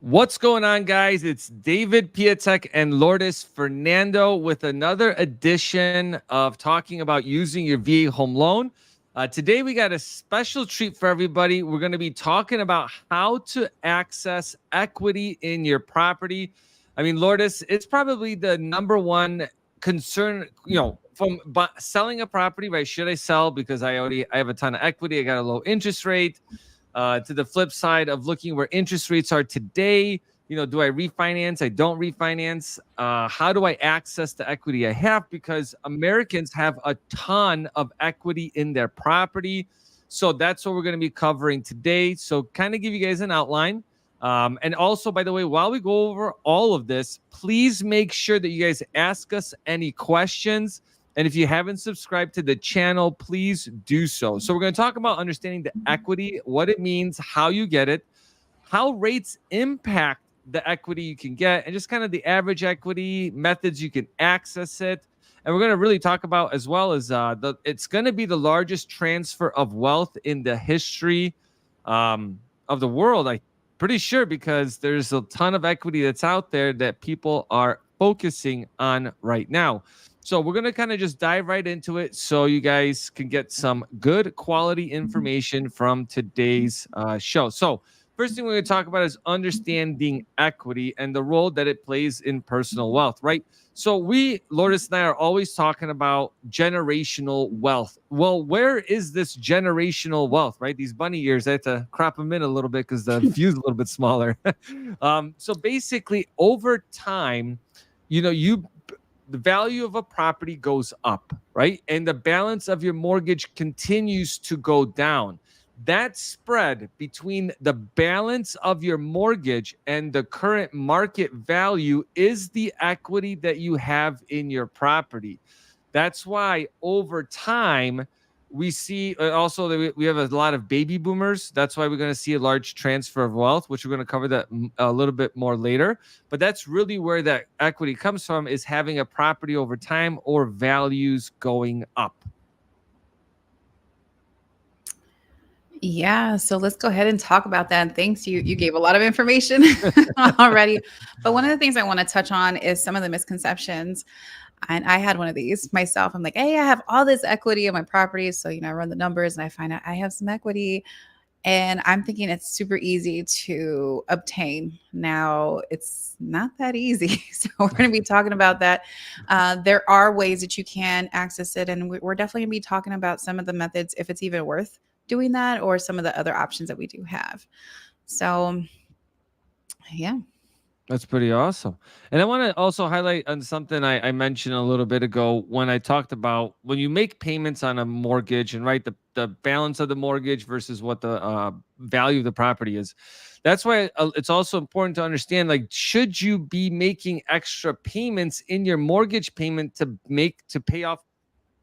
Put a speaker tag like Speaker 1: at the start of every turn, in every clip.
Speaker 1: What's going on, guys? It's David Piatek and Lourdes Fernando with another edition of talking about using your VA home loan. Today, we got a special treat for everybody. We're going to be talking about how to access equity in your property. I mean, Lourdes, it's probably the number one concern, from selling a property, right? Should I sell because I have a ton of equity, I got a low interest rate? To the flip side of looking where interest rates are today, do I refinance? I don't refinance. How do I access the equity I have? Because Americans have a ton of equity in their property. So that's what we're going to be covering today. So kind of give you guys an outline. And also, by the way, while we go over all of this, please make sure that you guys ask us any questions. And if you haven't subscribed to the channel, please do so. So we're going to talk about understanding the equity, what it means, how you get it, how rates impact the equity you can get, and just kind of the average equity methods you can access it. And we're going to really talk about, as well as it's going to be the largest transfer of wealth in the history of the world. I'm pretty sure, because there's a ton of equity that's out there that people are focusing on right now. So we're going to kind of just dive right into it so you guys can get some good quality information from today's show. So first thing we're going to talk about is understanding equity and the role that it plays in personal wealth, right? So Lourdes and I, are always talking about generational wealth. Well, where is this generational wealth, right? These bunny ears, I have to crop them in a little bit because the view's a little bit smaller. So basically, over time, the value of a property goes up, right? And the balance of your mortgage continues to go down. That spread between the balance of your mortgage and the current market value is the equity that you have in your property. That's why over time, we see also that we have a lot of baby boomers. That's why we're going to see a large transfer of wealth, which we're going to cover that a little bit more later. But that's really where that equity comes from, is having a property over time or values going up.
Speaker 2: Yeah, so let's go ahead and talk about that. Thanks. You gave a lot of information already. But one of the things I want to touch on is some of the misconceptions. And I had one of these myself. I'm like, hey, I have all this equity in my property. So, I run the numbers and I find out I have some equity. And I'm thinking it's super easy to obtain. Now, it's not that easy. So, we're going to be talking about that. There are ways that you can access it. And we're definitely going to be talking about some of the methods, if it's even worth doing that, or some of the other options that we do have. So, yeah.
Speaker 1: That's pretty awesome. And I want to also highlight on something I mentioned a little bit ago when I talked about when you make payments on a mortgage, and right, the balance of the mortgage versus what the value of the property is. That's why it's also important to understand, like, should you be making extra payments in your mortgage payment to pay off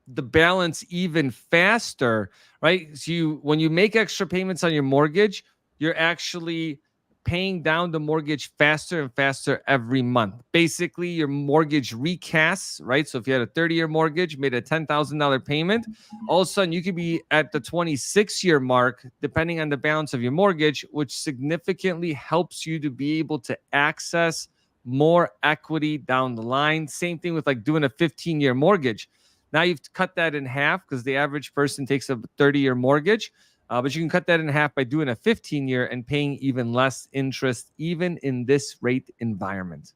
Speaker 1: the balance even faster, right? So when you make extra payments on your mortgage, you're actually paying down the mortgage faster and faster every month. Basically, your mortgage recasts, right? So if you had a 30-year mortgage, made a $10,000 payment, all of a sudden you could be at the 26-year mark, depending on the balance of your mortgage, which significantly helps you to be able to access more equity down the line. Same thing with like doing a 15-year mortgage. Now you've cut that in half because the average person takes a 30-year mortgage. But you can cut that in half by doing a 15-year and paying even less interest, even in this rate environment.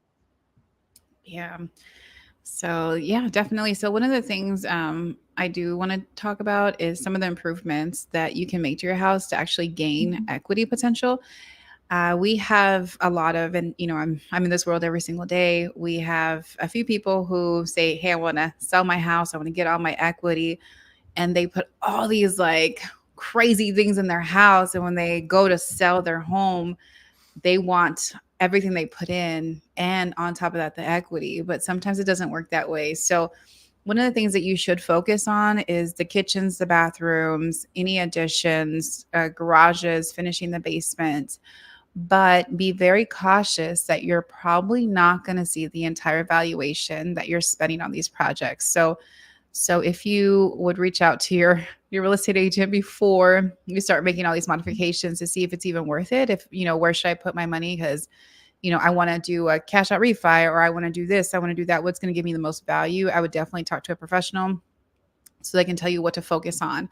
Speaker 2: Yeah. So, yeah, definitely. So, one of the things I do want to talk about is some of the improvements that you can make to your house to actually gain equity potential. We have a lot of, and I'm in this world every single day. We have a few people who say, "Hey, I want to sell my house. I want to get all my equity," and they put all these like crazy things in their house. And when they go to sell their home, they want everything they put in, and on top of that, the equity. But sometimes it doesn't work that way. So one of the things that you should focus on is the kitchens, the bathrooms, any additions, garages, finishing the basement. But be very cautious that you're probably not going to see the entire valuation that you're spending on these projects. So So if you would reach out to your real estate agent before you start making all these modifications to see if it's even worth it, if where should I put my money, because I want to do a cash out refi, or I want to do this, I want to do that. What's going to give me the most value? I would definitely talk to a professional so they can tell you what to focus on.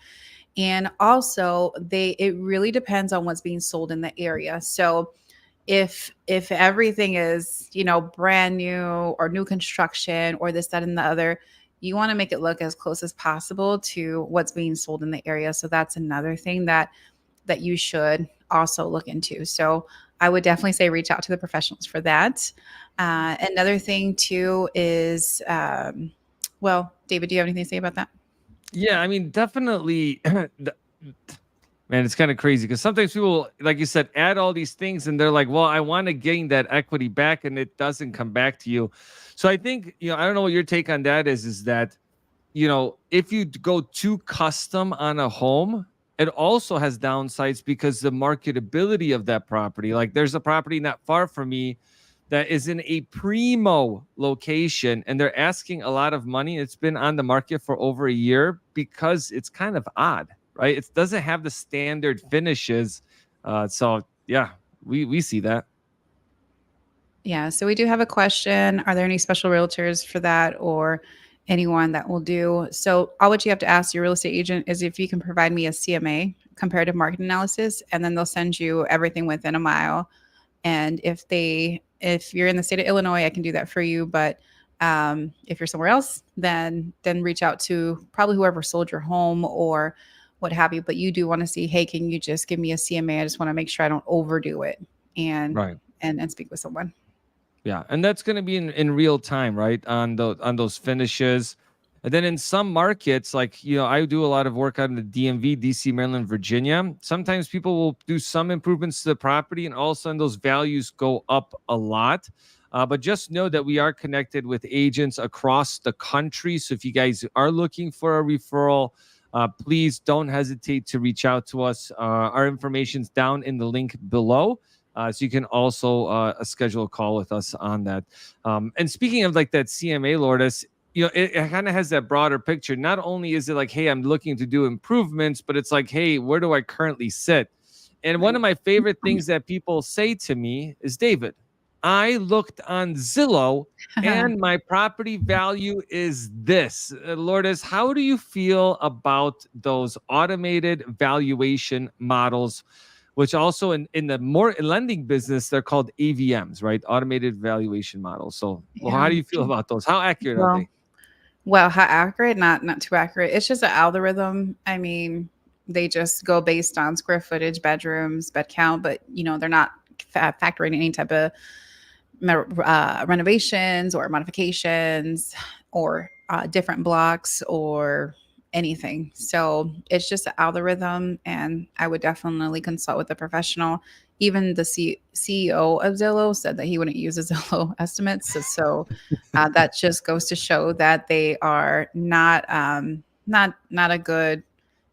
Speaker 2: And also, it really depends on what's being sold in the area. So if everything is brand new or new construction or this, that, and the other, you want to make it look as close as possible to what's being sold in the area. So that's another thing that you should also look into. So I would definitely say reach out to the professionals for that. Another thing too is, well, David, do you have anything to say about that?
Speaker 1: Yeah, I mean, definitely. Man, it's kind of crazy because sometimes people, like you said, add all these things and they're like, well, I want to gain that equity back, and it doesn't come back to you. So I think, I don't know what your take on that is that, if you go too custom on a home, it also has downsides because the marketability of that property, like there's a property not far from me that is in a primo location and they're asking a lot of money. It's been on the market for over a year because it's kind of odd, right? It doesn't have the standard finishes. So yeah, we see that.
Speaker 2: Yeah, so we do have a question. Are there any special realtors for that, or anyone that will do? So all what you have to ask your real estate agent is if you can provide me a CMA, comparative market analysis, and then they'll send you everything within a mile. And if you're in the state of Illinois, I can do that for you. But if you're somewhere else, then reach out to probably whoever sold your home or what have you. But you do want to see, hey, can you just give me a CMA? I just want to make sure I don't overdo it, and
Speaker 1: Right.
Speaker 2: and speak with someone.
Speaker 1: Yeah, and that's going to be in real time, right? On those finishes. And then in some markets, like, I do a lot of work out in the DMV, DC, Maryland, Virginia. Sometimes people will do some improvements to the property, and all of a sudden those values go up a lot. But just know that we are connected with agents across the country. So if you guys are looking for a referral, please don't hesitate to reach out to us. Our information's down in the link below. So you can also schedule a call with us on that. And speaking of like that CMA, Lourdes, it kind of has that broader picture. Not only is it like, hey, I'm looking to do improvements, but it's like, hey, where do I currently sit? And one of my favorite things that people say to me is, David, I looked on Zillow and my property value is this. Lourdes, how do you feel about those automated valuation models, which also in the more lending business, they're called AVMs, right? Automated valuation models. So, well, how
Speaker 2: Yeah.
Speaker 1: do you feel about those? How accurate are
Speaker 2: Well,
Speaker 1: they?
Speaker 2: well, how accurate? Not too accurate. It's just an algorithm. I mean, they just go based on square footage, bedrooms, bed count, but they're not factoring any type of renovations or modifications or different blocks or anything. So it's just an algorithm, and I would definitely consult with a professional. Even the CEO of Zillow said that he wouldn't use a Zillow estimates. So that just goes to show that they are not a good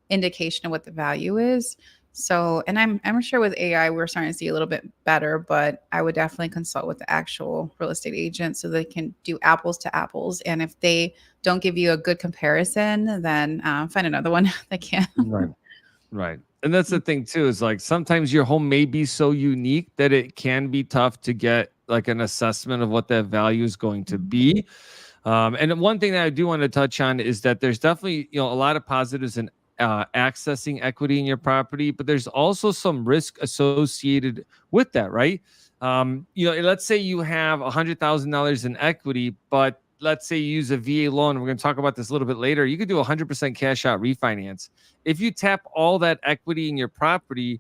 Speaker 2: indication of what the value is. So, and I'm sure with AI we're starting to see a little bit better, but I would definitely consult with the actual real estate agent so they can do apples to apples. And if they don't give you a good comparison, then find another one that can.
Speaker 1: Right. Right. And that's the thing too, is like sometimes your home may be so unique that it can be tough to get like an assessment of what that value is going to be. And one thing that I do want to touch on is that there's definitely, a lot of positives in accessing equity in your property, but there's also some risk associated with that, right? Let's say you have $100,000 in equity, but let's say you use a VA loan. We're going to talk about this a little bit later. You could do 100% cash out refinance. If you tap all that equity in your property,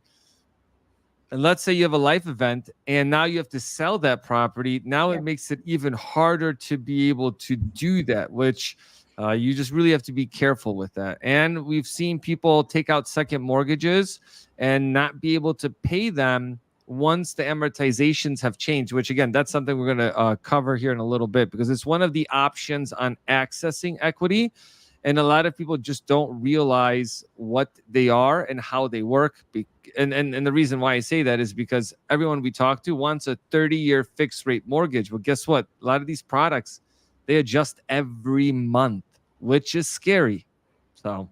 Speaker 1: and let's say you have a life event and now you have to sell that property, now it makes it even harder to be able to do that, which you just really have to be careful with that. And we've seen people take out second mortgages and not be able to pay them once the amortizations have changed, which again, that's something we're going to cover here in a little bit because it's one of the options on accessing equity. And a lot of people just don't realize what they are and how they work. And the reason why I say that is because everyone we talk to wants a 30-year fixed rate mortgage. Well, guess what? A lot of these products, they adjust every month. which is scary. So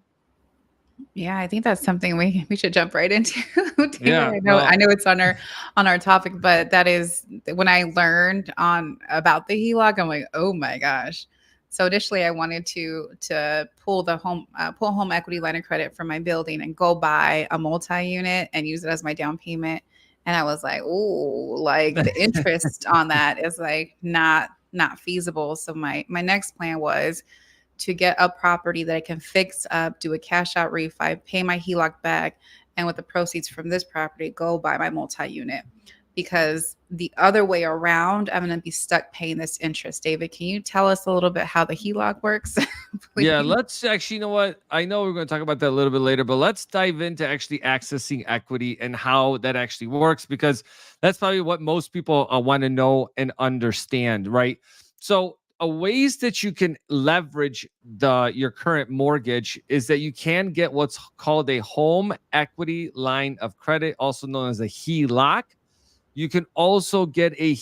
Speaker 2: Yeah, I think that's something we should jump right into, David.
Speaker 1: yeah,
Speaker 2: I
Speaker 1: well,
Speaker 2: know it's on our topic, but that is when I learned on about the HELOC, I'm like, oh my gosh. So initially, I wanted to pull home equity line of credit from my building and go buy a multi-unit and use it as my down payment. And I was like, oh, like the interest on that is like not feasible. So my next plan was to get a property that I can fix up, do a cash out refi, pay my HELOC back, and with the proceeds from this property, go buy my multi unit. Because the other way around, I'm going to be stuck paying this interest. David, can you tell us a little bit how the HELOC works,
Speaker 1: yeah,
Speaker 2: please?
Speaker 1: let's actually, you know what? I know we're going to talk about that a little bit later, but let's dive into actually accessing equity and how that actually works, because that's probably what most people want to know and understand, right? So, ways that you can leverage your current mortgage is that you can get what's called a home equity line of credit, also known as a HELOC. You can also get a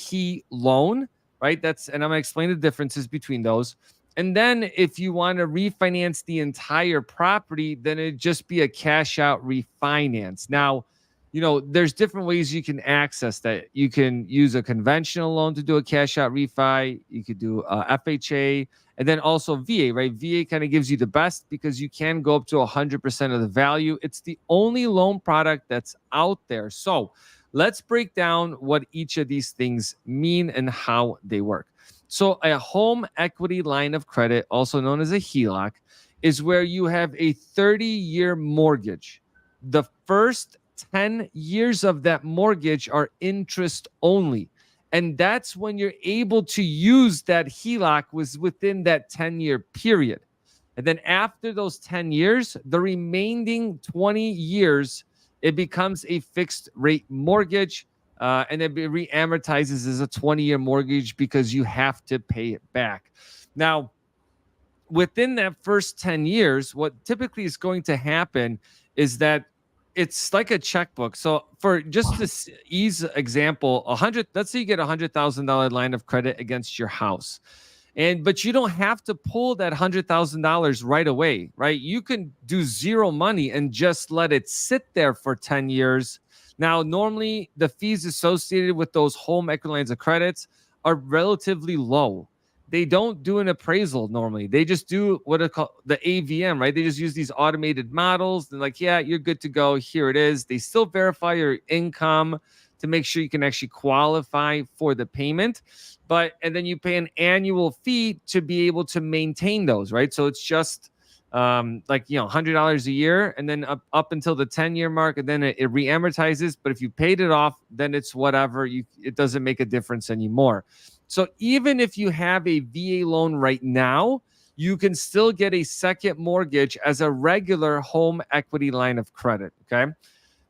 Speaker 1: loan, right? And I'm going to explain the differences between those. And then if you want to refinance the entire property, then it'd just be a cash out refinance. Now, there's different ways you can access that. You can use a conventional loan to do a cash out refi. You could do FHA, and then also VA, right? VA kind of gives you the best because you can go up to 100% of the value. It's the only loan product that's out there. So let's break down what each of these things mean and how they work. So, a home equity line of credit, also known as a HELOC, is where you have a 30-year mortgage. The first 10 years of that mortgage are interest only. And that's when you're able to use that HELOC was within that 10-year period. And then after those 10 years, the remaining 20 years, it becomes a fixed rate mortgage, and it re-amortizes as a 20-year mortgage because you have to pay it back. Now, within that first 10 years, what typically is going to happen is that it's like a checkbook. So for just this ease example, let's say you get $100,000 line of credit against your house. But you don't have to pull that $100,000 right away, right? You can do zero money and just let it sit there for 10 years. Now, normally the fees associated with those home equity lines of credits are relatively low. They don't do an appraisal normally. They just do what are called the AVM, right? They just use these automated models. They're like, yeah, you're good to go. Here it is. They still verify your income to make sure you can actually qualify for the payment. And then you pay an annual fee to be able to maintain those, right? So it's just $100 a year, and then up until the 10-year mark, and then it re-amortizes. But if you paid it off, then it's whatever. It doesn't make a difference anymore. So even if you have a VA loan right now, you can still get a second mortgage as a regular home equity line of credit. Okay.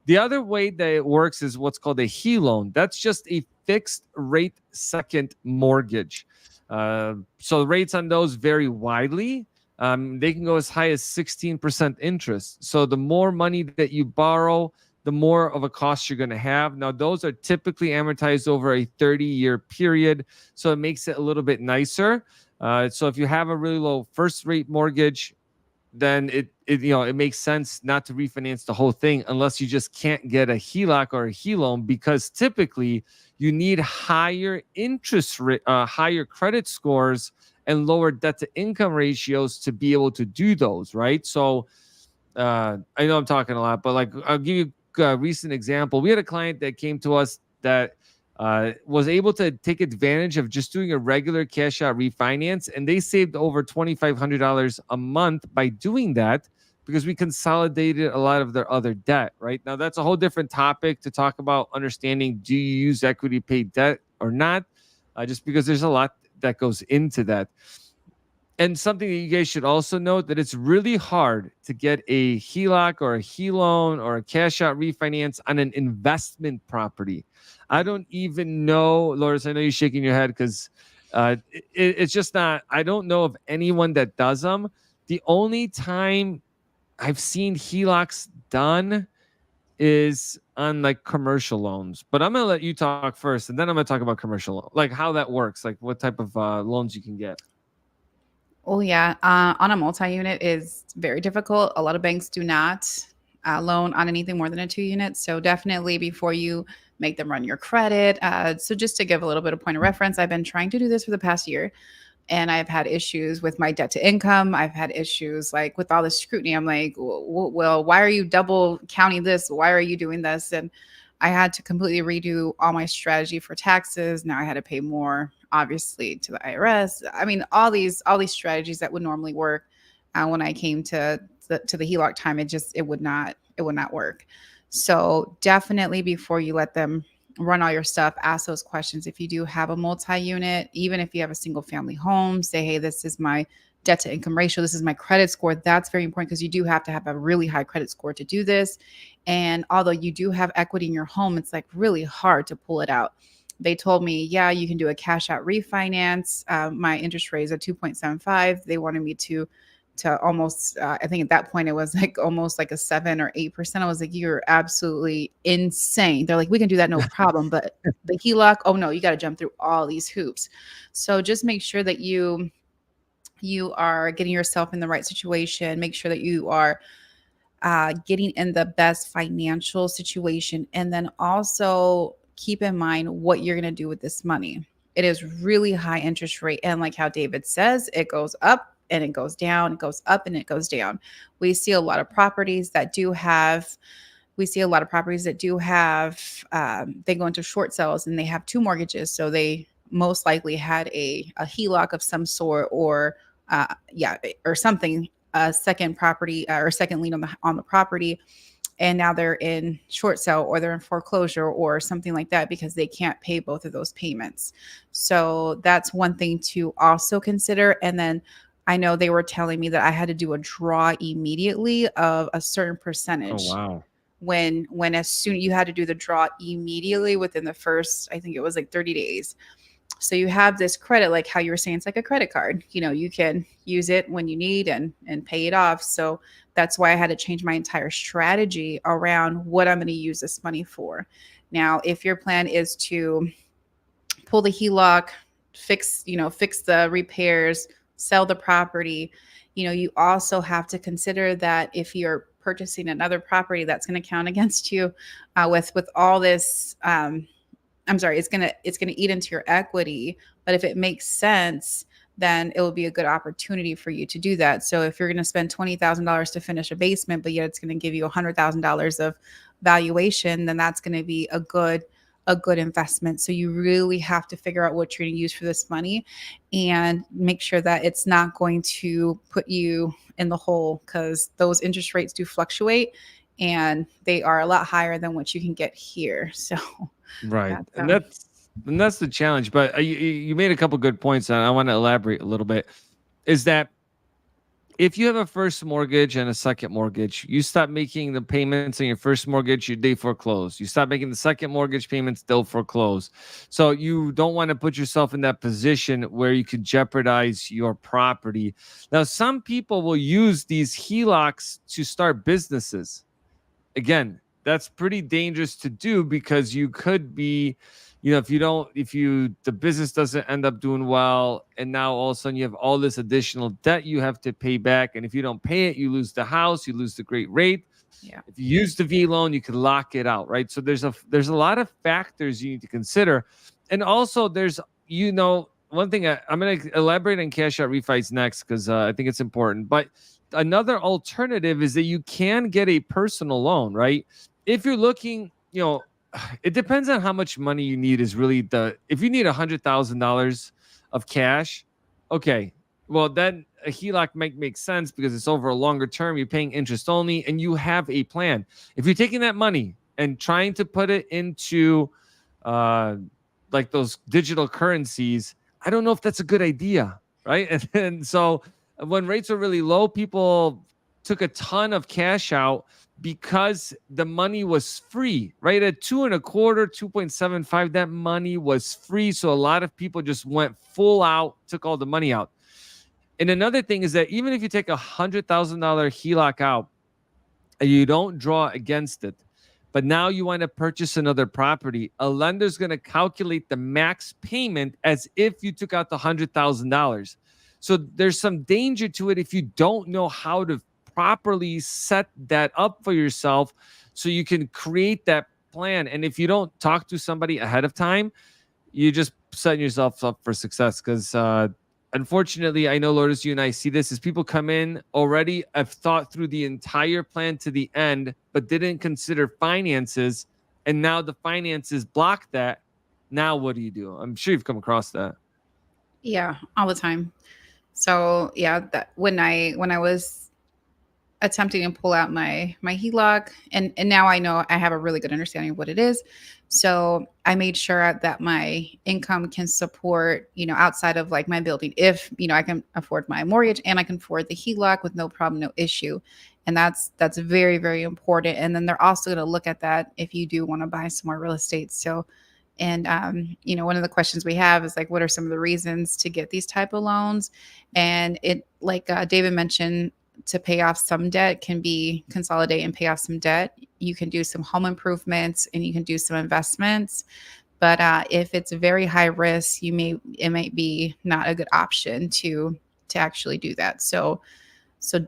Speaker 1: The other way that it works is what's called a HE loan. That's just a fixed rate second mortgage. So the rates on those vary widely. They can go as high as 16% interest. So the more money that you borrow, the more of a cost you're going to have. Now, those are typically amortized over a 30-year period, so it makes it a little bit nicer. So if you have a really low first rate mortgage, then it makes sense not to refinance the whole thing unless you just can't get a HELOC or a HE loan, because typically you need higher interest rate, higher credit scores, and lower debt to income ratios to be able to do those, right? So I know I'm talking a lot, but I'll give you a recent example. We had a client that came to us that was able to take advantage of just doing a regular cash out refinance, and they saved over $2,500 a month by doing that because we consolidated a lot of their other debt. Right now, that's a whole different topic to talk about. Understanding, do you use equity paid debt or not? Just because there's a lot that goes into that. And something that you guys should also note, that it's really hard to get a HELOC or a HE loan or a cash out refinance on an investment property. I don't even know, Lourdes, I know you're shaking your head because it's just not, I don't know of anyone that does them. The only time I've seen HELOCs done is on commercial loans. But I'm going to let you talk first, and then I'm going to talk about commercial, like how that works, like what type of loans you can get.
Speaker 2: Oh yeah, on a multi-unit is very difficult. A lot of banks do not loan on anything more than a 2 unit. So definitely before you make them run your credit. So just to give a little bit of point of reference, I've been trying to do this for the past year, and I've had issues with my debt to income. I've had issues like with all the scrutiny. I'm like, well, why are you double counting this? Why are you doing this? And I had to completely redo all my strategy for taxes. Now I had to pay more, obviously, to the IRS. I mean, all these strategies that would normally work. When I came to the HELOC time, it would not work. So definitely before you let them run all your stuff, ask those questions. If you do have a multi-unit, even if you have a single family home, say, hey, this is my debt to income ratio, this is my credit score. That's very important because you do have to have a really high credit score to do this. And although you do have equity in your home, it's like really hard to pull it out. They told me, yeah, you can do a cash out refinance. My interest rate is at 2.75. They wanted me to almost I think at that point it was like almost like a 7 or 8%. I was like, you're absolutely insane. They're like, we can do that, no problem. But the HELOC, oh no, you got to jump through all these hoops. So just make sure that you are getting yourself in the right situation. Make sure that you are getting in the best financial situation. And then also keep in mind what you're going to do with this money. It is really high interest rate. And like how David says, it goes up and it goes down, it goes up and it goes down. We see a lot of properties that do have, they go into short sales and they have two mortgages. So they most likely had a HELOC of some sort, or or something, a second property or second lien on the property, and now they're in short sale or they're in foreclosure or something like that because they can't pay both of those payments. So that's one thing to also consider. And then I know they were telling me that I had to do a draw immediately of a certain
Speaker 1: Oh,
Speaker 2: percentage.
Speaker 1: wow.
Speaker 2: When as soon you had to do the draw immediately within the first, I think it was like 30 days. So you have this credit, like how you were saying, it's like a credit card. You can use it when you need and pay it off. So that's why I had to change my entire strategy around what I'm going to use this money for. Now, if your plan is to pull the HELOC, fix the repairs, sell the property, you also have to consider that if you're purchasing another property, that's going to count against you with all this. I'm sorry, it's gonna eat into your equity. But if it makes sense, then it will be a good opportunity for you to do that. So if you're gonna spend $20,000 to finish a basement, but yet it's gonna give you $100,000 of valuation, then that's gonna be a good investment. So you really have to figure out what you're going to use for this money and make sure that it's not going to put you in the hole, because those interest rates do fluctuate and they are a lot higher than what you can get here. So
Speaker 1: Right.
Speaker 2: that's
Speaker 1: And that's the challenge. But you made a couple good points, and I want to elaborate a little bit. Is that if you have a first mortgage and a second mortgage, you stop making the payments on your first mortgage, they foreclose. You stop making the second mortgage payments, they'll foreclose. So you don't want to put yourself in that position where you could jeopardize your property. Now, some people will use these HELOCs to start businesses. Again, that's pretty dangerous to do, because you could be, if the business doesn't end up doing well, and now all of a sudden you have all this additional debt you have to pay back. And if you don't pay it, you lose the house, you lose the great rate.
Speaker 2: yeah.
Speaker 1: If you use the V loan, you can lock it out, right? So there's a lot of factors you need to consider. And also one thing I'm going to elaborate on cash out refis next, because I think it's important. But another alternative is that you can get a personal loan, right? If you're looking, it depends on how much money you need. Is really if you need $100,000 of cash, okay, well then a HELOC might make sense because it's over a longer term. You're paying interest only, and you have a plan. If you're taking that money and trying to put it into uh, like those digital currencies, I don't know if that's a good idea, right? And so when rates are really low, people took a ton of cash out because the money was free, right? At 2.25, 2.75, that money was free. So a lot of people just went full out, took all the money out. And another thing is that even if you take $100,000 HELOC out and you don't draw against it, but now you want to purchase another property, a lender's going to calculate the max payment as if you took out the $100,000. So there's some danger to it if you don't know how to properly set that up for yourself so you can create that plan. And if you don't talk to somebody ahead of time, you just setting yourself up for success. Because unfortunately, I know, Lourdes, you and I see this, is people come in already, have thought through the entire plan to the end, but didn't consider finances, and now the finances block that. Now what do you do? I'm sure you've come across that.
Speaker 2: Yeah, all the time. So yeah, that when I was attempting to pull out my HELOC, and now I know I have a really good understanding of what it is. So I made sure that my income can support, outside of like my building, if I can afford my mortgage and I can afford the HELOC with no problem, no issue. And that's very, very important. And then they're also going to look at that if you do want to buy some more real estate. So, and one of the questions we have is like, what are some of the reasons to get these type of loans? And it, like David mentioned, to pay off some debt can be consolidate and pay off some debt. You can do some home improvements and you can do some investments. But if it's very high risk, it might be not a good option to actually do that. So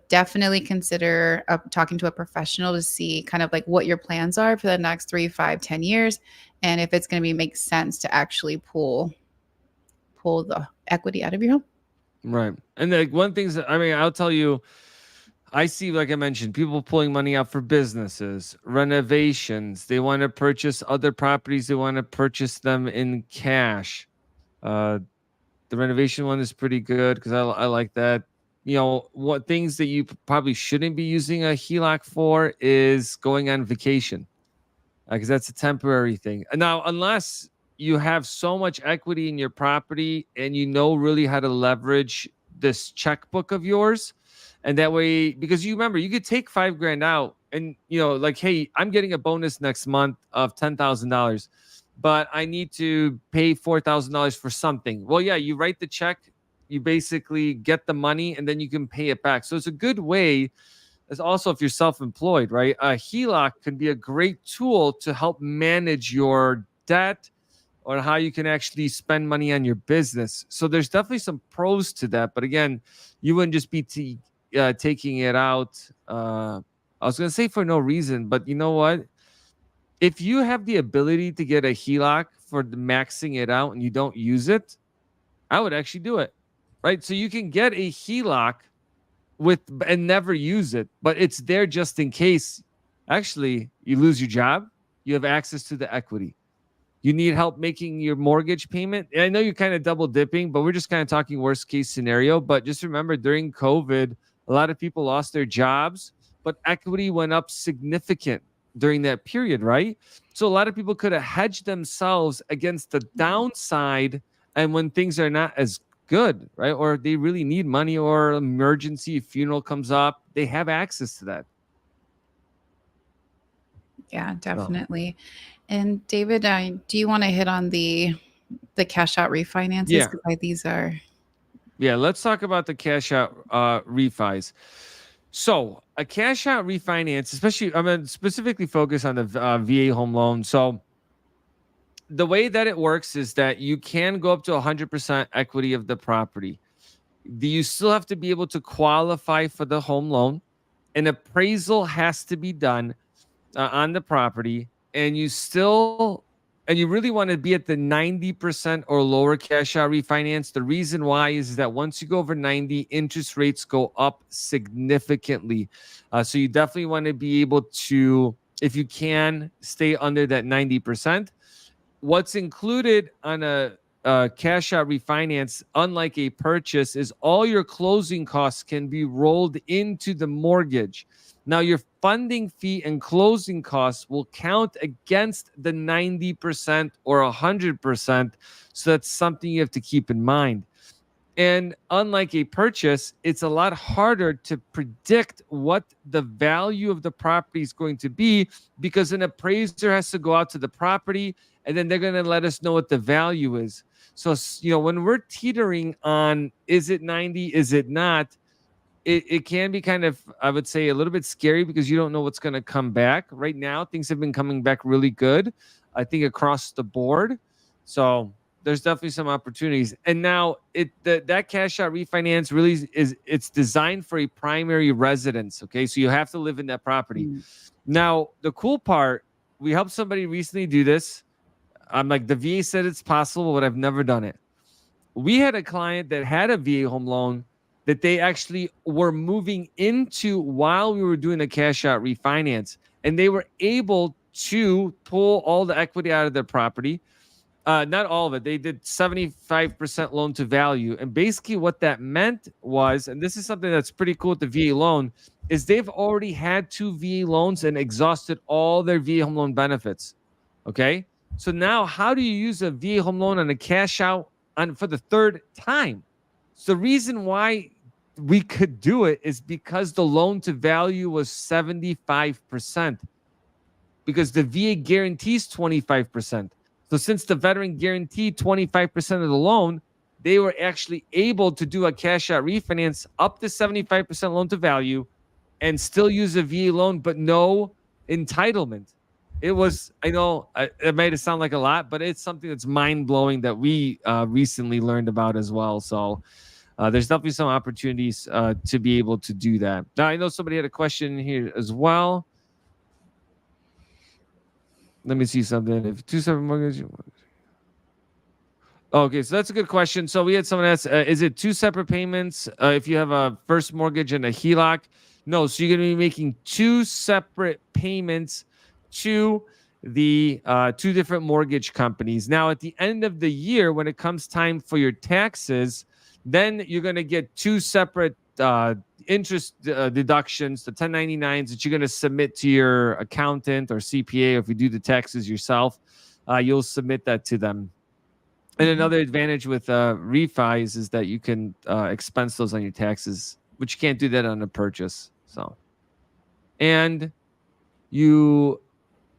Speaker 2: definitely consider talking to a professional to see kind of like what your plans are for the next 3, 5, 10 years, and if it's going to make sense to actually pull the equity out of your home.
Speaker 1: Right. And like one thing's, I mean, I'll tell you, I see, like I mentioned, people pulling money out for businesses, renovations. They want to purchase other properties. They want to purchase them in cash. Uh, the renovation one is pretty good because I like that. What things that you probably shouldn't be using a HELOC for is going on vacation, because that's a temporary thing. And now, unless you have so much equity in your property and you know really how to leverage this checkbook of yours, and that way, because you remember, you could take 5 grand out and, like, hey, I'm getting a bonus next month of $10,000, but I need to pay $4,000 for something. Well, yeah, you write the check, you basically get the money, and then you can pay it back. So it's a good way. As also, if you're self-employed, right? A HELOC can be a great tool to help manage your debt or how you can actually spend money on your business. So there's definitely some pros to that. But again, you wouldn't just be taking it out. I was going to say for no reason, but you know what? If you have the ability to get a HELOC for maxing it out and you don't use it, I would actually do it, right? So you can get a HELOC and never use it, but it's there just in case actually you lose your job. You have access to the equity. You need help making your mortgage payment. And I know you're kind of double dipping, but we're just kind of talking worst case scenario. But just remember, during COVID, a lot of people lost their jobs, but equity went up significant during that period, right? So a lot of people could have hedged themselves against the downside, and when things are not as good, right? Or they really need money, or emergency funeral comes up, they have access to that.
Speaker 2: Yeah,
Speaker 1: So,
Speaker 2: definitely. And David, do you want to hit on the cash out refinances?
Speaker 1: yeah.
Speaker 2: Because these are
Speaker 1: Yeah, let's talk about the cash out refis. So, a cash out refinance, especially, I'm going to specifically focus on the VA home loan. So, the way that it works is that you can go up to 100% equity of the property. You still have to be able to qualify for the home loan. An appraisal has to be done on the property, and you really want to be at the 90% or lower cash out refinance. The reason why is that once you go over 90, interest rates go up significantly. So you definitely want to be able to, if you can, stay under that 90%. What's included on a cash out refinance, unlike a purchase, is all your closing costs can be rolled into the mortgage. Now, your funding fee and closing costs will count against the 90% or 100%. So that's something you have to keep in mind. And unlike a purchase, it's a lot harder to predict what the value of the property is going to be, because an appraiser has to go out to the property and then they're going to let us know what the value is. So, when we're teetering on, is it 90, is it not? It can be kind of, I would say, a little bit scary because you don't know what's going to come back. Right now, things have been coming back really good, I think, across the board. So there's definitely some opportunities. And now that cash out refinance really is it's designed for a primary residence. Okay, so you have to live in that property.
Speaker 2: Mm.
Speaker 1: Now the cool part, we helped somebody recently do this. I'm like, the VA said it's possible, but I've never done it. We had a client that had a VA home loan that they actually were moving into while we were doing a cash out refinance, and they were able to pull all the equity out of their property. Not all of it. They did 75% loan to value. And basically what that meant was, and this is something that's pretty cool with the VA loan, is they've already had two VA loans and exhausted all their VA home loan benefits. Okay. So now how do you use a VA home loan on a cash out on for the third time? So the reason why we could do it is because the loan to value was 75%, because the VA guarantees 25%. So since the veteran guaranteed 25% of the loan, they were actually able to do a cash out refinance up to 75% loan to value and still use a VA loan, but no entitlement. It was, I know it made it sound like a lot, but it's something that's mind blowing that we recently learned about as well. So there's definitely some opportunities to be able to do that. Now, I know somebody had a question here as well. Let me see something. If two separate mortgage. Okay, so that's a good question. So we had someone ask, is it two separate payments if you have a first mortgage and a HELOC? No, so you're going to be making two separate payments to the two different mortgage companies. Now, at the end of the year, when it comes time for your taxes, then you're going to get two separate interest deductions, the 1099s that you're going to submit to your accountant or CPA, or if you do the taxes yourself, you'll submit that to them. And another advantage with refis is that you can expense those on your taxes, but you can't do that on a purchase. So, and you,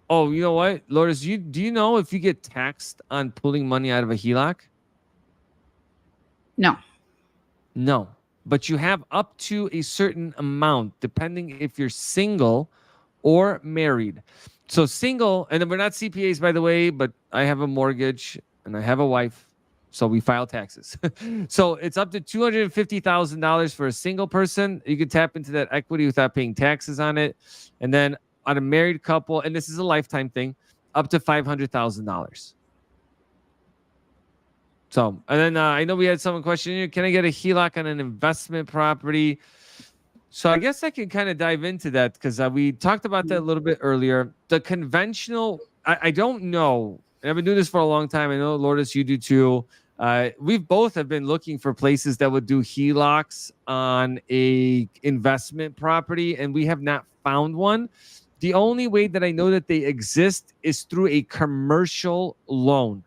Speaker 1: oh, you know what, Lourdes, do you know if you get taxed on pulling money out of a HELOC?
Speaker 2: No.
Speaker 1: No, but you have up to a certain amount, depending if you're single or married. So single, and then we're not CPAs, by the way, but I have a mortgage and I have a wife, so we file taxes. So it's up to $250,000 for a single person. You can tap into that equity without paying taxes on it. And then on a married couple, and this is a lifetime thing, up to $500,000. So, and then I know we had someone questioning you, can I get a HELOC on an investment property? So I guess I can kind of dive into that because we talked about that a little bit earlier. The conventional, I don't know. And I've been doing this for a long time. I know, Lourdes, you do too. We've both have been looking for places that would do HELOCs on a investment property, and we have not found one. The only way that I know that they exist is through a commercial loan.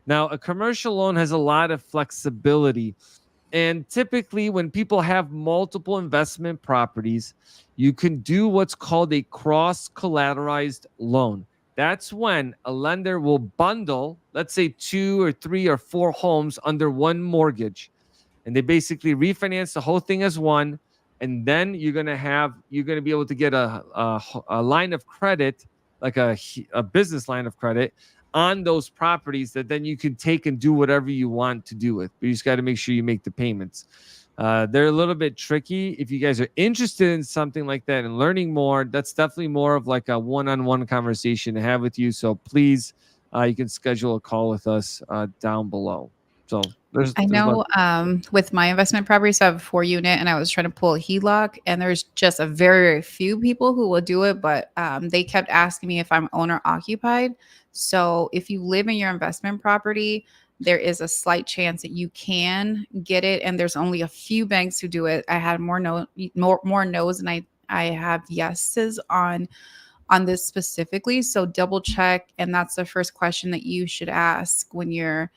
Speaker 1: Now, a commercial loan has a lot of flexibility. And typically, when people have multiple investment properties, you can do what's called a cross-collateralized loan. That's when a lender will bundle, let's say, 2 or 3 or 4 homes under one mortgage. And they basically refinance the whole thing as one. And then you're going to be able to get a line of credit, like a business line of credit, on those properties that then you can take and do whatever you want to do with. But you just got to make sure you make the payments. They're a little bit tricky. If you guys are interested in something like that and learning more, that's definitely more of like a one-on-one conversation to have with you. So please, you can schedule a call with us down below. So
Speaker 2: I know with my investment properties, I have a 4-unit and I was trying to pull a HELOC, and there's just a very, very few people who will do it. But they kept asking me if I'm owner occupied. So if you live in your investment property, there is a slight chance that you can get it. And there's only a few banks who do it. I had more no's than I have yeses on this specifically. So double check. And that's the first question that you should ask when you're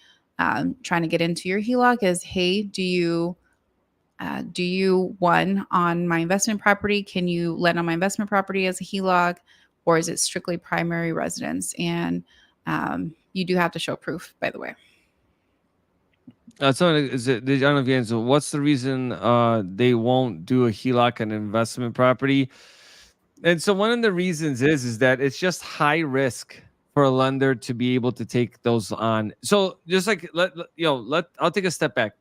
Speaker 2: trying to get into your HELOC is, hey, do you one, on my investment property, can you lend on my investment property as a HELOC, or is it strictly primary residence? And you do have to show proof, by the way.
Speaker 1: So is it, I don't know if you answer, what's the reason they won't do a HELOC on investment property? And so one of the reasons is that it's just high risk for a lender to be able to take those on. So just like I'll take a step back.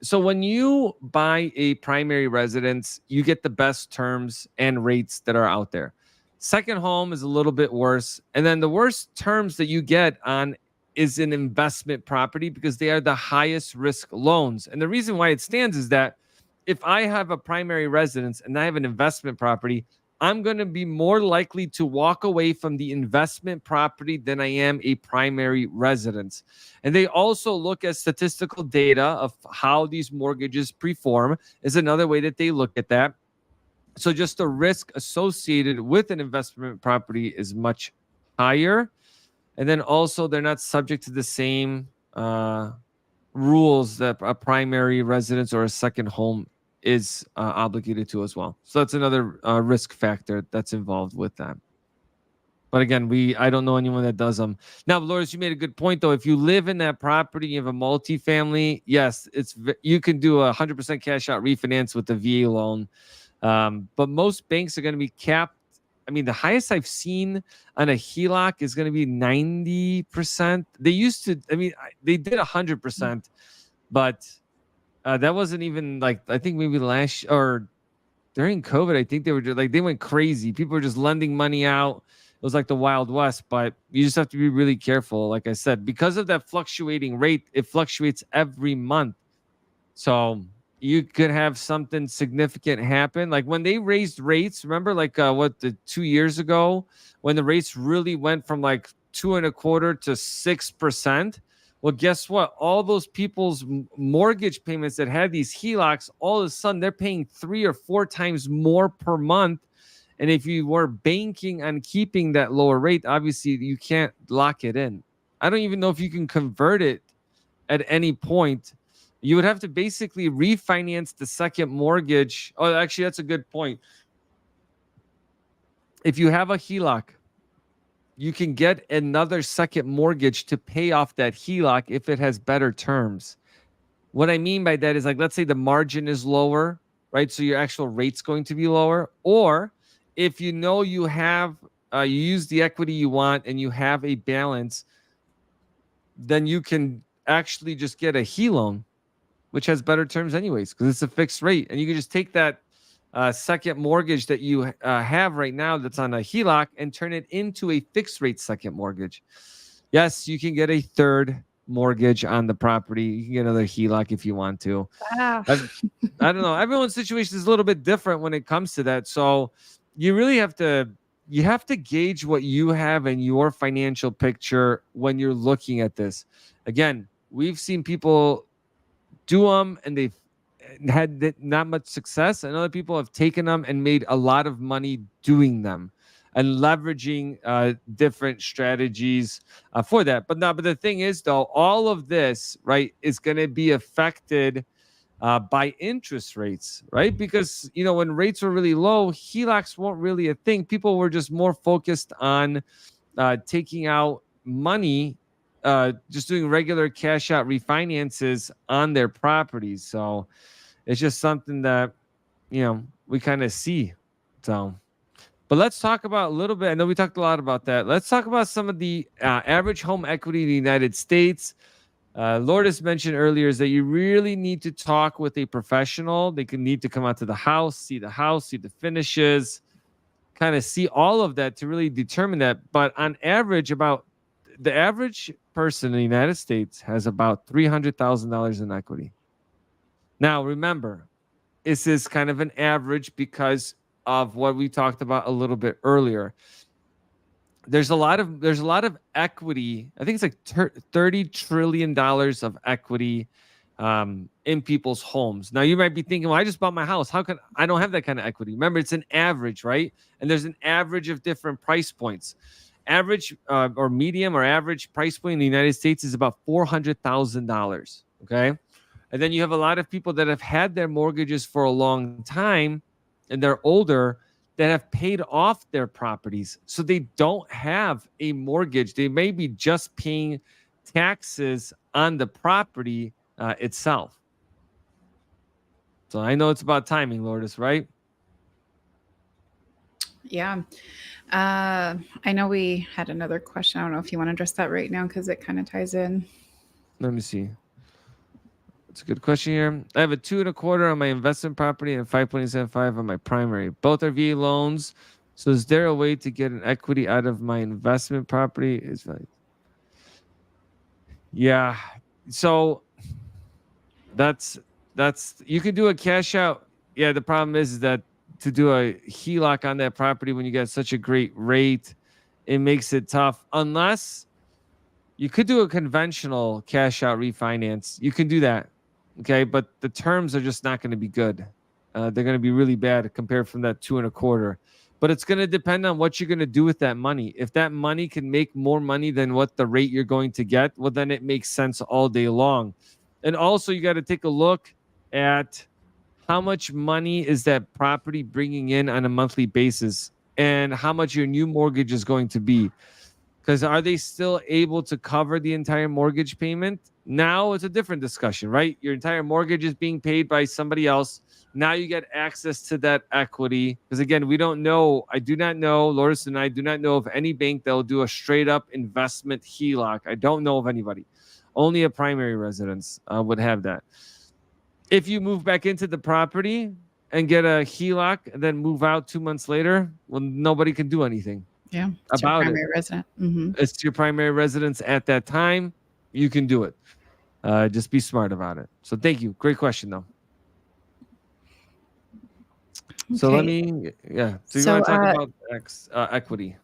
Speaker 1: So when you buy a primary residence, you get the best terms and rates that are out there. Second home is a little bit worse, and then the worst terms that you get on is an investment property because they are the highest risk loans. And the reason why it stands is that if I have a primary residence and I have an investment property, I'm going to be more likely to walk away from the investment property than I am a primary residence. And they also look at statistical data of how these mortgages perform is another way that they look at that. So just the risk associated with an investment property is much higher. And then also they're not subject to the same rules that a primary residence or a second home is obligated to as well. So that's another risk factor that's involved with that. But again, I don't know anyone that does them. Now, Lourdes, you made a good point though. If you live in that property, you have a multifamily, yes, you can do 100% cash out refinance with the VA loan. But most banks are going to be capped. I mean, the highest I've seen on a HELOC is going to be 90%. They used to, they did 100%, but that wasn't even like, I think maybe last or during COVID, I think they were just, like, they went crazy. People were just lending money out. It was like the Wild West, but you just have to be really careful. Like I said, because of that fluctuating rate, it fluctuates every month. So you could have something significant happen. Like when they raised rates, remember like 2 years ago when the rates really went from like 2.25% to 6%. Well, guess what? All those people's mortgage payments that had these HELOCs, all of a sudden they're paying 3 or 4 times more per month. And if you were banking on keeping that lower rate, obviously you can't lock it in. I don't even know if you can convert it at any point. You would have to basically refinance the second mortgage. Oh, actually, that's a good point. If you have a HELOC, you can get another second mortgage to pay off that HELOC if it has better terms. What I mean by that is, like, let's say the margin is lower, right? So your actual rate's going to be lower. Or if you know you have, you use the equity you want and you have a balance, then you can actually just get a HE loan, which has better terms anyways, because it's a fixed rate. And you can just take that second mortgage that you have right now that's on a HELOC and turn it into a fixed rate second mortgage. Yes, you can get a third mortgage on the property. You can get another HELOC if you want to.
Speaker 2: Wow.
Speaker 1: I don't know. Everyone's situation is a little bit different when it comes to that. So you really have to gauge what you have in your financial picture when you're looking at this. Again, we've seen people do them and they've had not much success, and other people have taken them and made a lot of money doing them and leveraging different strategies for that. But the thing is, though, all of this, right, is going to be affected by interest rates, right? Because, when rates were really low, HELOCs weren't really a thing. People were just more focused on taking out money, just doing regular cash out refinances on their properties. So it's just something that, we kind of see. So, but let's talk about a little bit. I know we talked a lot about that. Let's talk about some of the average home equity in the United States. Lourdes mentioned earlier is that you really need to talk with a professional. They need to come out to the house, see the finishes, kind of see all of that to really determine that. But on average, the average person in the United States has about $300,000 in equity. Now, remember, this is kind of an average because of what we talked about a little bit earlier. There's a lot of equity. I think it's like $30 trillion of equity in people's homes. Now you might be thinking, well, I just bought my house. How can I don't have that kind of equity? Remember, it's an average, right? And there's an average of different price points. Average or medium or average price point in the United States is about $400,000. Okay. And then you have a lot of people that have had their mortgages for a long time and they're older that have paid off their properties. So they don't have a mortgage. They may be just paying taxes on the property itself. So I know it's about timing, Lourdes, right?
Speaker 2: Yeah. I know we had another question. I don't know if you want to address that right now because it kind of ties in.
Speaker 1: Let me see. It's a good question here. I have a 2.25 on my investment property and 5.75 on my primary. Both are VA loans. So is there a way to get an equity out of my investment property? Is like, yeah. So that's you can do a cash out. Yeah, the problem is that to do a HELOC on that property when you get such a great rate, it makes it tough. Unless you could do a conventional cash out refinance. You can do that. Okay. But the terms are just not going to be good. They're going to be really bad compared from that 2.25. But it's going to depend on what you're going to do with that money. If that money can make more money than what the rate you're going to get, well, then it makes sense all day long. And also, you got to take a look at how much money is that property bringing in on a monthly basis and how much your new mortgage is going to be. Because are they still able to cover the entire mortgage payment? Now it's a different discussion, right? Your entire mortgage is being paid by somebody else. Now you get access to that equity. Because again, we don't know. I do not know, Lourdes and I do not know of any bank that will do a straight up investment HELOC. I don't know of anybody. Only a primary residence would have that. If you move back into the property and get a HELOC and then move out 2 months later, well, nobody can do anything
Speaker 2: Yeah. It's your
Speaker 1: about it.
Speaker 2: primary resident. Mm-hmm.
Speaker 1: It's your primary residence at that time. You can do it. Just be smart about it. So thank you. Great question though. So let
Speaker 2: Okay.
Speaker 1: me, yeah. So you
Speaker 2: So,
Speaker 1: want to talk about equity?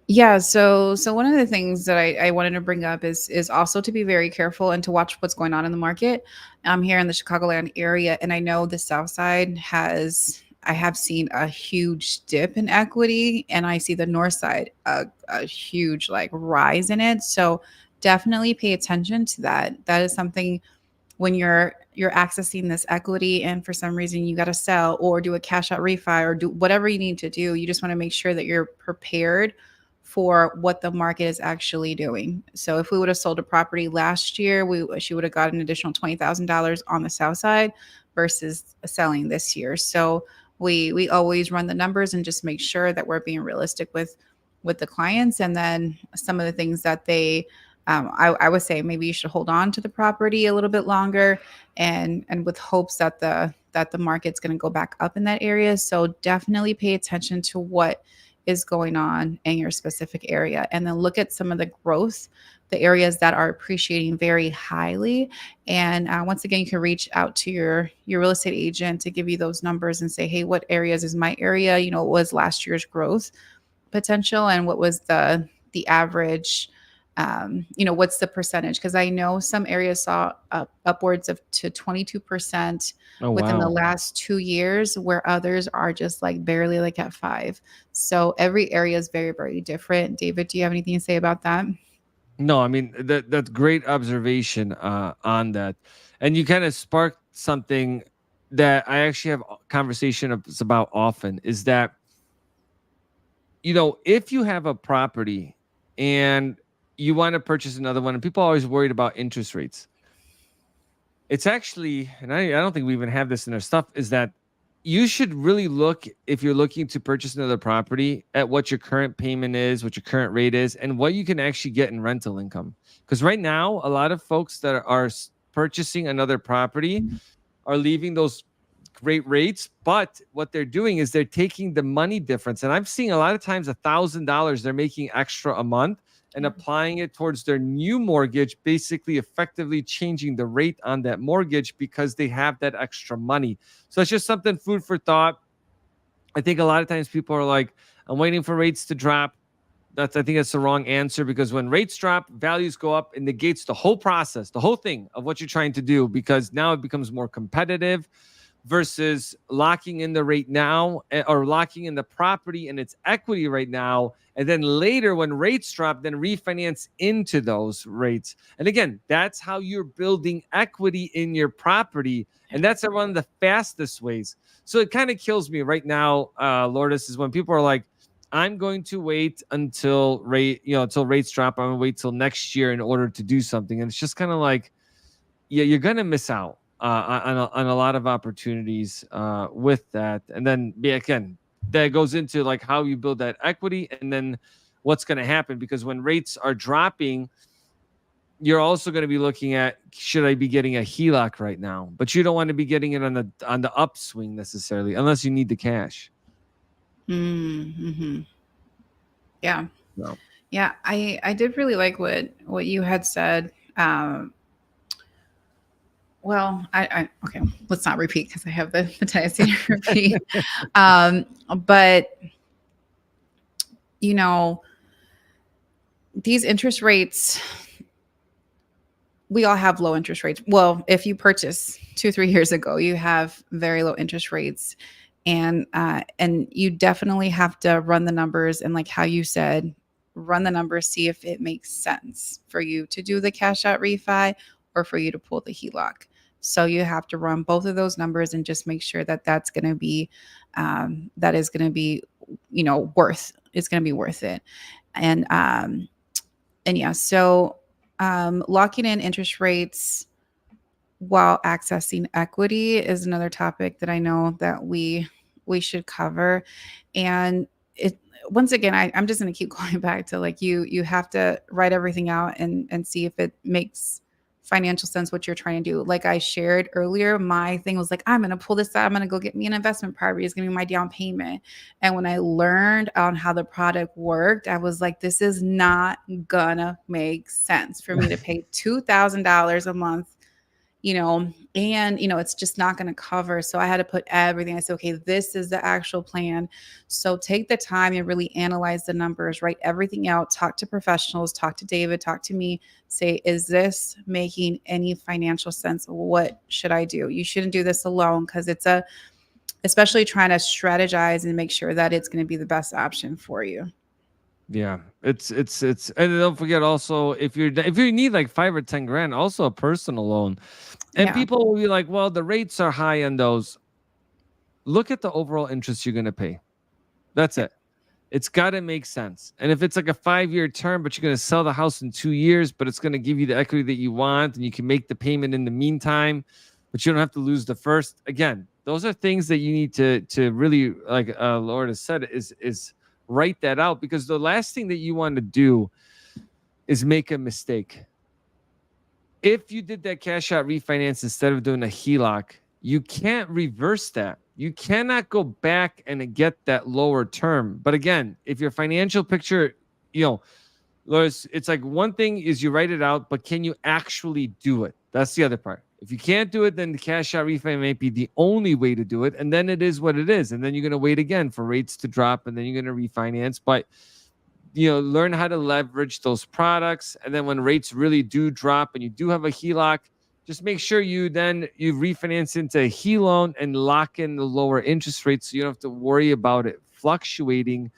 Speaker 2: yeah, so one of the things that I wanted to bring up is also to be very careful and to watch what's going on in the market. I'm here in the Chicagoland area, and I know the South Side has I have seen a huge dip in equity, and I see the North Side a huge like rise in it. So definitely pay attention to that. That is something when you're accessing this equity and for some reason you got to sell or do a cash out refi or do whatever you need to do, you just want to make sure that you're prepared for what the market is actually doing. So if we would have sold a property last year, she would have got an additional $20,000 on the south side versus selling this year. So we always run the numbers and just make sure that we're being realistic with the clients, and then some of the things that they I would say maybe you should hold on to the property a little bit longer, and with hopes that the market's going to go back up in that area. So definitely pay attention to what is going on in your specific area, and then look at some of the growth, the areas that are appreciating very highly. And once again, you can reach out to your real estate agent to give you those numbers and say, hey, what areas is my area? You know, what was last year's growth potential, and what was the average, what's the percentage? Because I know some areas saw upwards of to 22%
Speaker 1: Oh
Speaker 2: within the
Speaker 1: wow.
Speaker 2: last 2 years, where others are just like barely like at 5. So every area is very, very different. David, do you have anything to say about that?
Speaker 1: No, I mean that's great observation on that, and you kind of sparked something that I actually have conversations about often. Is that if you have a property and you want to purchase another one, and people are always worried about interest rates. It's actually, and I don't think we even have this in our stuff, is that you should really look, if you're looking to purchase another property, at what your current payment is, what your current rate is, and what you can actually get in rental income. Because right now, a lot of folks that are purchasing another property are leaving those great rates, but what they're doing is they're taking the money difference. And I'm seeing a lot of times $1,000 they're making extra a month and applying it towards their new mortgage, basically effectively changing the rate on that mortgage because they have that extra money. So it's just something food for thought. I think a lot of times people are like, I'm waiting for rates to drop. I think that's the wrong answer, because when rates drop, values go up and negates the whole process, the whole thing of what you're trying to do, because now it becomes more competitive versus locking in the rate now, or locking in the property and its equity right now. And then later when rates drop, then refinance into those rates. And again, that's how you're building equity in your property. And that's one of the fastest ways. So it kind of kills me right now, Lourdes, is when people are like, I'm going to wait until until rates drop. I'm going to wait till next year in order to do something. And it's just kind of like, yeah, you're going to miss out on a lot of opportunities with that. And then again, that goes into like how you build that equity, and then what's going to happen, because when rates are dropping, you're also going to be looking at, should I be getting a HELOC right now? But you don't want to be getting it on the upswing necessarily, unless you need the cash.
Speaker 2: Mm-hmm. Yeah.
Speaker 1: No.
Speaker 2: Yeah. I did really like what you had said. Well, okay, let's not repeat because I have the tendency to repeat. But you know, these interest rates, we all have low interest rates. Well, if you purchase 2, 3 years ago, you have very low interest rates, and you definitely have to run the numbers, and like how you said, run the numbers, see if it makes sense for you to do the cash out refi or for you to pull the HELOC. So you have to run both of those numbers and just make sure that that's going to be that is going to be, it's going to be worth it. And yeah, so locking in interest rates while accessing equity is another topic that I know that we should cover. And it, once again, I'm just going to keep going back to like you have to write everything out and see if it makes financial sense what you're trying to do. Like I shared earlier, my thing was like, I'm going to pull this out. I'm going to go get me an investment property. It's going to be my down payment. And when I learned on how the product worked, I was like, this is not gonna make sense for me to pay $2,000 a month, and it's just not going to cover. So I had to put everything. I said, okay, this is the actual plan. So take the time and really analyze the numbers, write everything out, talk to professionals, talk to David, talk to me, say, is this making any financial sense? What should I do? You shouldn't do this alone, because especially trying to strategize and make sure that it's going to be the best option for you.
Speaker 1: Yeah, it's and don't forget also, if you need like 5 or 10 grand, also a personal loan. And
Speaker 2: Yeah.
Speaker 1: people will be like, well, the rates are high on those. Look at the overall interest you're going to pay. That's it. It's got to make sense. And if it's like a 5-year term, but you're going to sell the house in 2 years, but it's going to give you the equity that you want, and you can make the payment in the meantime, but you don't have to lose the first. Again, those are things that you need to really, like Laura has said, is write that out, because the last thing that you want to do is make a mistake. If you did that cash out refinance instead of doing a HELOC, you can't reverse that. You cannot go back and get that lower term. But again, if your financial picture, Lois, it's like one thing is you write it out, but can you actually do it? That's the other part. If you can't do it, then the cash out refi may be the only way to do it. And then it is what it is. And then you're going to wait again for rates to drop, and then you're going to refinance. But learn how to leverage those products. And then when rates really do drop and you do have a HELOC, just make sure you refinance into a HE loan and lock in the lower interest rates, so you don't have to worry about it fluctuating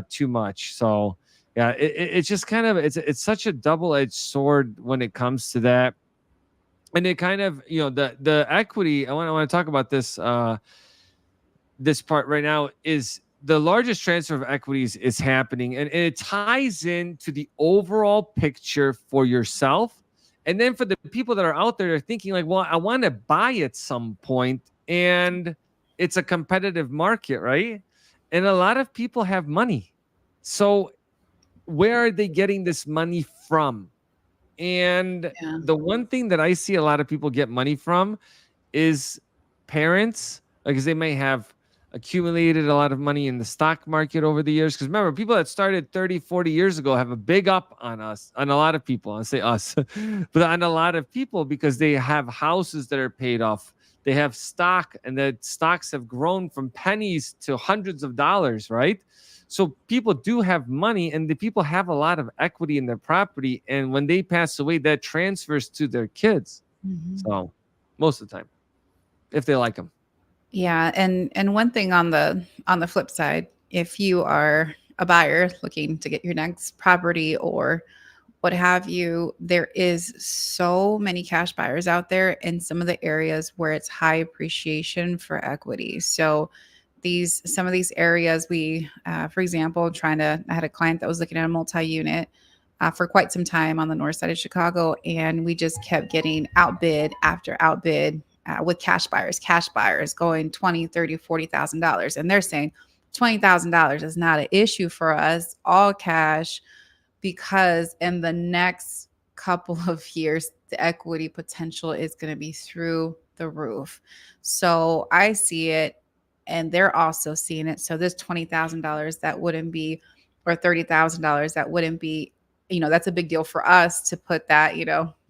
Speaker 1: too much. So yeah, it's just kind of, it's such a double-edged sword when it comes to that. And it kind of, the equity, I want to talk about this this part right now, is the largest transfer of equities is happening, and it ties into the overall picture for yourself. And then for the people that are out there, they're thinking like, well, I want to buy at some point, and it's a competitive market, right? And a lot of people have money. So where are they getting this money from? And
Speaker 2: Yeah.
Speaker 1: the one thing that I see a lot of people get money from is parents, because they may have accumulated a lot of money in the stock market over the years. Because remember, people that started 30, 40 years ago have a big up on us, on a lot of people. I say us, but on a lot of people, because they have houses that are paid off. They have stock, and that stocks have grown from pennies to hundreds of dollars, right? So people do have money, and the people have a lot of equity in their property. And when they pass away, that transfers to their kids.
Speaker 2: Mm-hmm.
Speaker 1: So most of the time, if they like them.
Speaker 2: Yeah, and one thing on the flip side, if you are a buyer looking to get your next property or what have you, there is so many cash buyers out there in some of the areas where it's high appreciation for equity. So some of these areas, for example, I had a client that was looking at a multi-unit for quite some time on the north side of Chicago, and we just kept getting outbid after outbid with cash buyers going 20, 30, $40,000. And they're saying $20,000 is not an issue for us, all cash, because in the next couple of years, the equity potential is going to be through the roof. So I see it, and they're also seeing it. So this $20,000 that wouldn't be, or $30,000 that wouldn't be, that's a big deal for us to put that,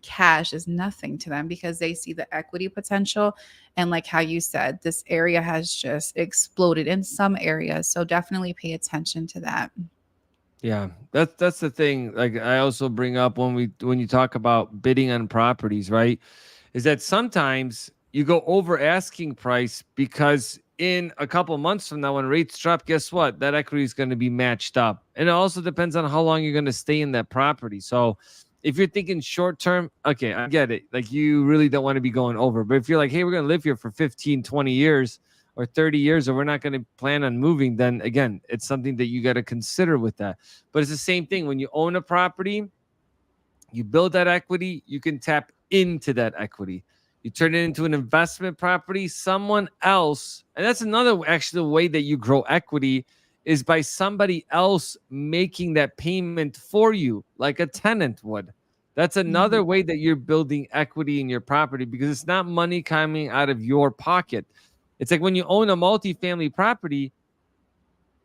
Speaker 2: cash is nothing to them because they see the equity potential. And like how you said, this area has just exploded in some areas. So definitely pay attention to that.
Speaker 1: Yeah, that's the thing. Like I also bring up when you talk about bidding on properties, right? Is that sometimes you go over asking price because in a couple months from now, when rates drop, guess what? That equity is going to be matched up, and it also depends on how long you're going to stay in that property. So, if you're thinking short term, okay, I get it. Like you really don't want to be going over, but if you're like, hey, we're going to live here for 15, 20 years or 30 years, or we're not going to plan on moving, then again, it's something that you got to consider with that. But it's the same thing when you own a property, you build that equity, you can tap into that equity. You turn it into an investment property, someone else, and that's another actually way that you grow equity is by somebody else making that payment for you, like a tenant would. That's another
Speaker 2: Mhm.
Speaker 1: way that you're building equity in your property because it's not money coming out of your pocket. It's like when you own a multifamily property,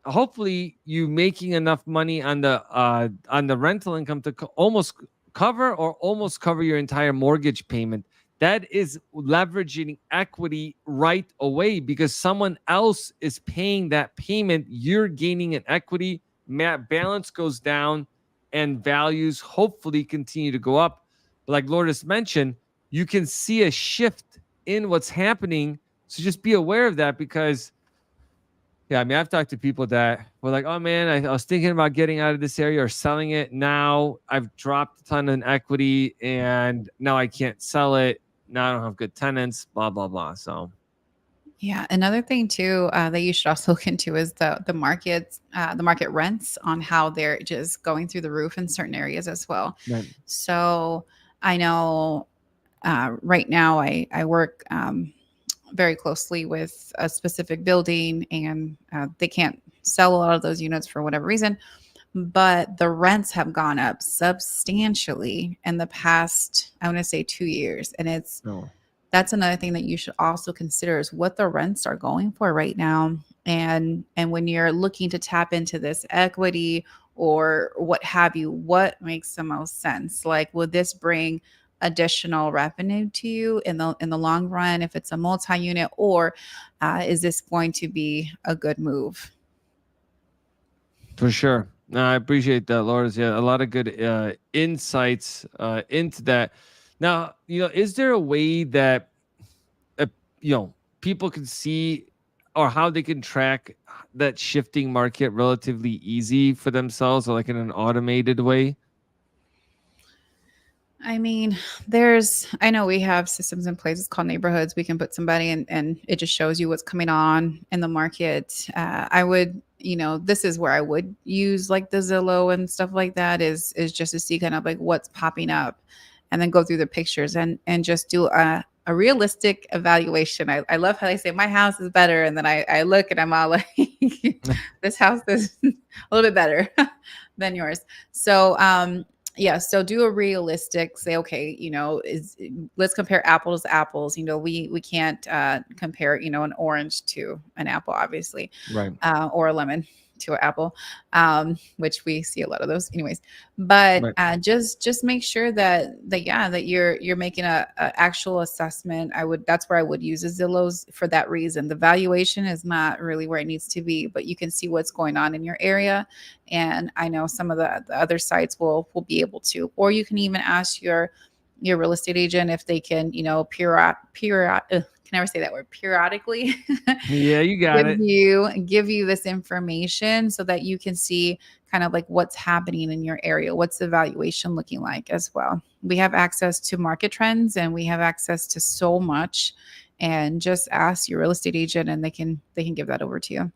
Speaker 1: hopefully you making enough money on the rental income to almost cover or almost cover your entire mortgage payment. That is leveraging equity right away because someone else is paying that payment. You're gaining an equity, balance goes down, and values hopefully continue to go up. But like Lourdes mentioned, you can see a shift in what's happening, so just be aware of that because yeah, I mean, I've talked to people that were like, "Oh man, I was thinking about getting out of this area or selling it. Now I've dropped a ton in equity, and now I can't sell it. Now I don't have good tenants. Blah blah blah." So,
Speaker 2: Yeah, another thing too that you should also look into is the market rents on how they're just going through the roof in certain areas as well.
Speaker 1: right.
Speaker 2: So I know right now I work very closely with a specific building, and they can't sell a lot of those units for whatever reason, but the rents have gone up substantially in the past, I want to say 2 years, and
Speaker 1: No,
Speaker 2: that's another thing that you should also consider is what the rents are going for right now. And when you're looking to tap into this equity or what have you, what makes the most sense? Like, would this bring additional revenue to you in the long run if it's a multi-unit, or is this going to be a good move?
Speaker 1: for sure. No, I appreciate that, Lourdes. Yeah, a lot of good insights into that. Now, is there a way that uh, people can see or how they can track that shifting market relatively easy for themselves or like in an automated way?
Speaker 2: I mean, I know we have systems in place. It's called neighborhoods. We can put somebody in and it just shows you what's coming on in the market. I would, this is where I would use like the Zillow and stuff like that is just to see kind of like what's popping up and then go through the pictures and just do a realistic evaluation. I love how they say my house is better. And then I look and I'm all like, this house is a little bit better than yours. So, yeah, so do a realistic say, okay, is let's compare apples to apples. We can't compare, an orange to an apple, obviously,
Speaker 1: Right.
Speaker 2: or a lemon to an apple, which we see a lot of those anyways. But
Speaker 1: Right.
Speaker 2: just make sure that you're making a actual assessment. That's where I would use a Zillow's for that reason. The valuation is not really where it needs to be, but you can see what's going on in your area. And I know some of the other sites will be able to, or you can even ask your real estate agent if they can, can never say that word, periodically
Speaker 1: Yeah, you got it.
Speaker 2: give you this information so that you can see kind of like what's happening in your area, what's the valuation looking like as well. We have access to market trends and we have access to so much, and just ask your real estate agent and they can give that over to you.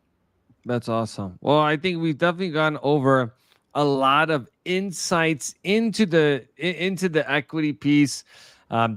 Speaker 1: That's awesome. Well, I think we've definitely gone over a lot of insights into the equity piece.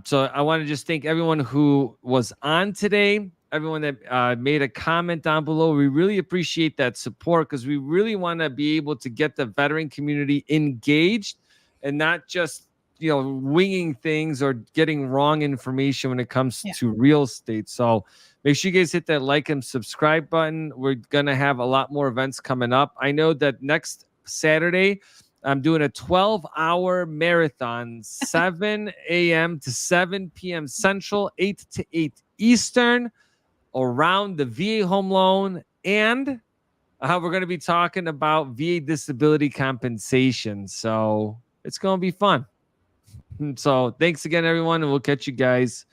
Speaker 1: So I want to just thank everyone who was on today. everyone that made a comment down below. We really appreciate that support because we really want to be able to get the veteran community engaged and not just, winging things or getting wrong information when it comes to real estate. So make sure you guys hit that like and subscribe button. We're going to have a lot more events coming up. I know that next Saturday, I'm doing a 12-hour marathon, 7 a.m. to 7 p.m. Central, 8 to 8 Eastern, around the VA home loan. And we're going to be talking about VA disability compensation. So it's going to be fun. So thanks again, everyone. And we'll catch you guys